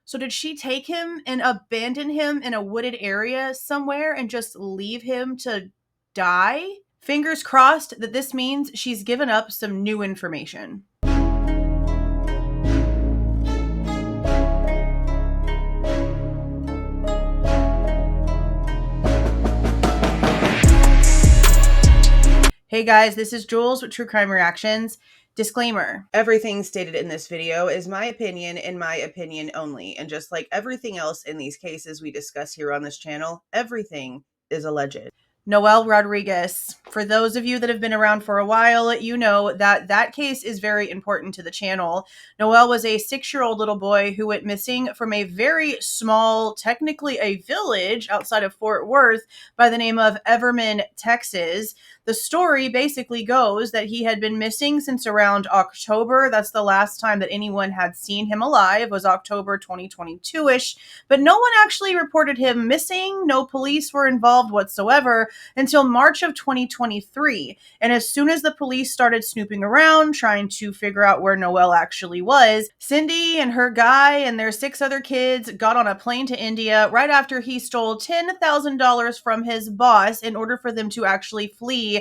So did she take him and abandon him in a wooded area somewhere and just leave him to die? Fingers crossed that this means she's given up some new information. Hey guys, this is Jules with True Crime Reactions. Disclaimer, everything stated in this video is my opinion and my opinion only. And just like everything else in these cases we discuss here on this channel, everything is alleged. Noel Rodriguez. For those of you that have been around for a while, you know that that case is very important to the channel. Noel was a 6-year-old little boy who went missing from a very small, technically a village outside of Fort Worth by the name of Everman, Texas. The story basically goes that he had been missing since around October. That's the last time that anyone had seen him alive, was October 2022-ish. But no one actually reported him missing. No police were involved whatsoever until March of 2023. And as soon as the police started snooping around, trying to figure out where Noel actually was, Cindy and her guy and their 6 other kids got on a plane to India right after he stole $10,000 from his boss in order for them to actually flee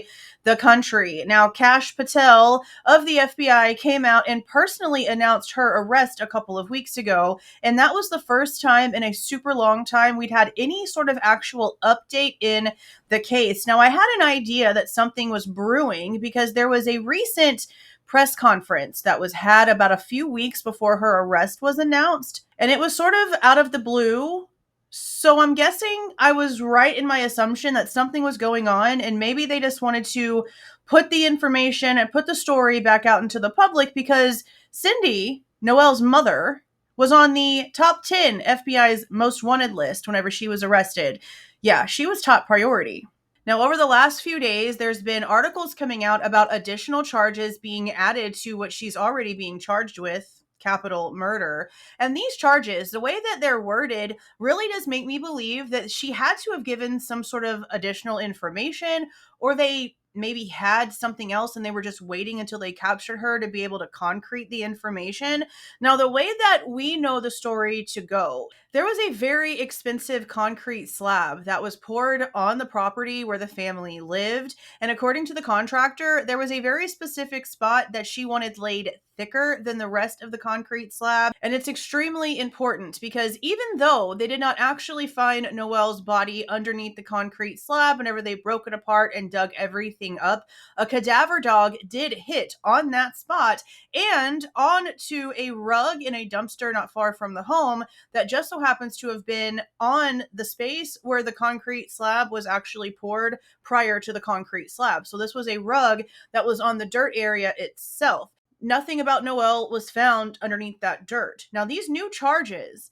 the country. Now, Kash Patel of the FBI came out and personally announced her arrest a couple of weeks ago, and that was the first time in a super long time we'd had any sort of actual update in the case. Now, I had an idea that something was brewing because there was a recent press conference that was had about a few weeks before her arrest was announced, and it was sort of out of the blue. So I'm guessing I was right in my assumption that something was going on, and maybe they just wanted to put the information and put the story back out into the public because Cindy, Noel's mother, was on the top 10 FBI's most wanted list whenever she was arrested. Yeah, she was top priority. Now, over the last few days, there's been articles coming out about additional charges being added to what she's already being charged with. Capital murder. And these charges, the way that they're worded, really does make me believe that she had to have given some sort of additional information, or they maybe had something else and they were just waiting until they captured her to be able to concrete the information. Now, the way that we know the story to go, there was a very expensive concrete slab that was poured on the property where the family lived. And according to the contractor, there was a very specific spot that she wanted laid thicker than the rest of the concrete slab. And it's extremely important because even though they did not actually find Noel's body underneath the concrete slab whenever they broke it apart and dug everything up, a cadaver dog did hit on that spot and onto a rug in a dumpster not far from the home that just so happens to have been on the space where the concrete slab was actually poured prior to the concrete slab. So this was a rug that was on the dirt area itself. Nothing about Noel was found underneath that dirt. Now, these new charges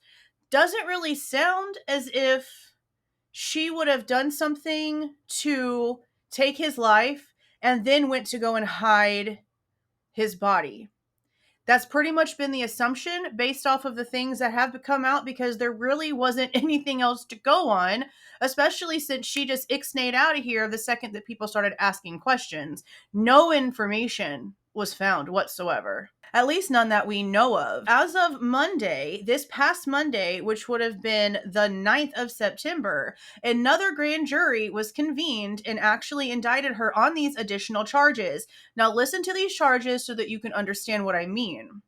doesn't really sound as if she would have done something to take his life and then went to go and hide his body. That's pretty much been the assumption based off of the things that have come out because there really wasn't anything else to go on, especially since she just ixnayed out of here the second that people started asking questions. No information was found whatsoever. At least none that we know of. As of Monday, this past Monday, which would have been the 9th of September, another grand jury was convened and actually indicted her on these additional charges. Now listen to these charges so that you can understand what I mean.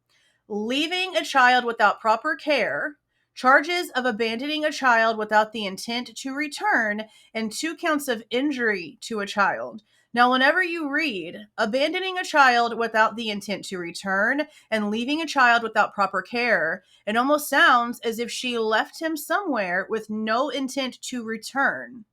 Leaving a child without proper care, charges of abandoning a child without the intent to return, and 2 counts of injury to a child. Now, whenever you read abandoning a child without the intent to return and leaving a child without proper care, it almost sounds as if she left him somewhere with no intent to return.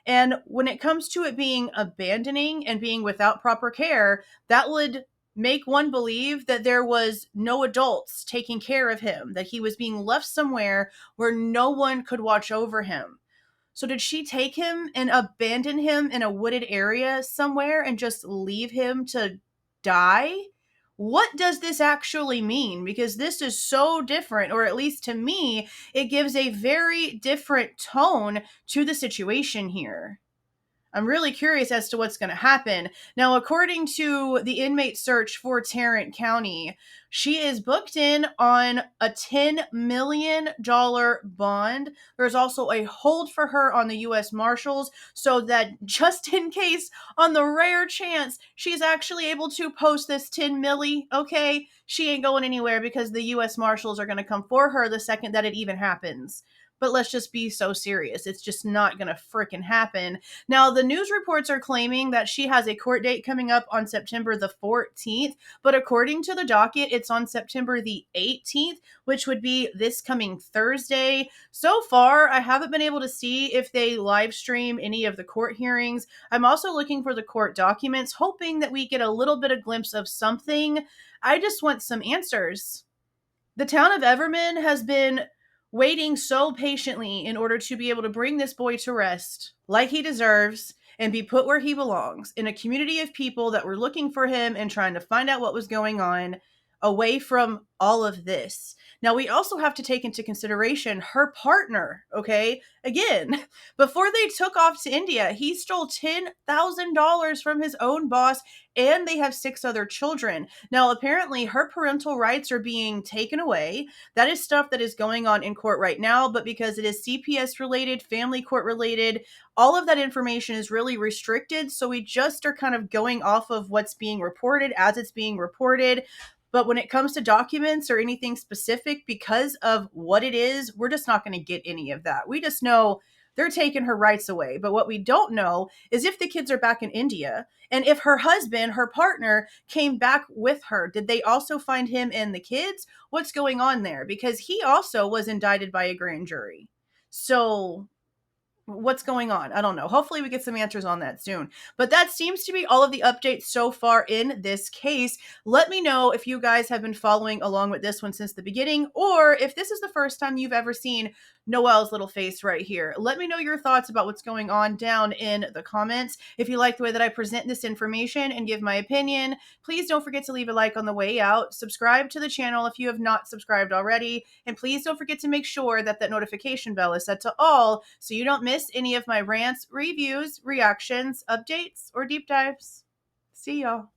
And when it comes to it being abandoning and being without proper care, that would make one believe that there was no adults taking care of him, that he was being left somewhere where no one could watch over him. So did she take him and abandon him in a wooded area somewhere and just leave him to die? What does this actually mean? Because this is so different, or at least to me, it gives a very different tone to the situation here. I'm really curious as to what's going to happen. Now, according to the inmate search for Tarrant County, she is booked in on a $10 million bond. There's also a hold for her on the U.S. Marshals so that just in case, on the rare chance she's actually able to post this 10 milli, okay, she ain't going anywhere because the U.S. Marshals are going to come for her the second that it even happens. But let's just be so serious. It's just not going to frickin' happen. Now, the news reports are claiming that she has a court date coming up on September the 14th, but according to the docket, it's on September the 18th, which would be this coming Thursday. So far, I haven't been able to see if they live stream any of the court hearings. I'm also looking for the court documents, hoping that we get a little bit of glimpse of something. I just want some answers. The town of Everman has been waiting so patiently in order to be able to bring this boy to rest like he deserves and be put where he belongs, in a community of people that were looking for him and trying to find out what was going on, away from all of this. Now, we also have to take into consideration her partner, okay? Again, before they took off to India, he stole $10,000 from his own boss, and they have 6 other children. Now, apparently, her parental rights are being taken away. That is stuff that is going on in court right now, but because it is CPS related, family court related, all of that information is really restricted. So we just are kind of going off of what's being reported as it's being reported. But when it comes to documents or anything specific, because of what it is, we're just not going to get any of that. We just know they're taking her rights away. But what we don't know is if the kids are back in India and if her husband, her partner, came back with her. Did they also find him and the kids? What's going on there? Because he also was indicted by a grand jury. So what's going on? I don't know. Hopefully we get some answers on that soon. But that seems to be all of the updates so far in this case. Let me know if you guys have been following along with this one since the beginning, or if this is the first time you've ever seen Noel's little face right here. Let me know your thoughts about what's going on down in the comments. If you like the way that I present this information and give my opinion, please don't forget to leave a like on the way out. Subscribe to the channel if you have not subscribed already. And please don't forget to make sure that that notification bell is set to all so you don't miss any of my rants, reviews, reactions, updates, or deep dives. See y'all.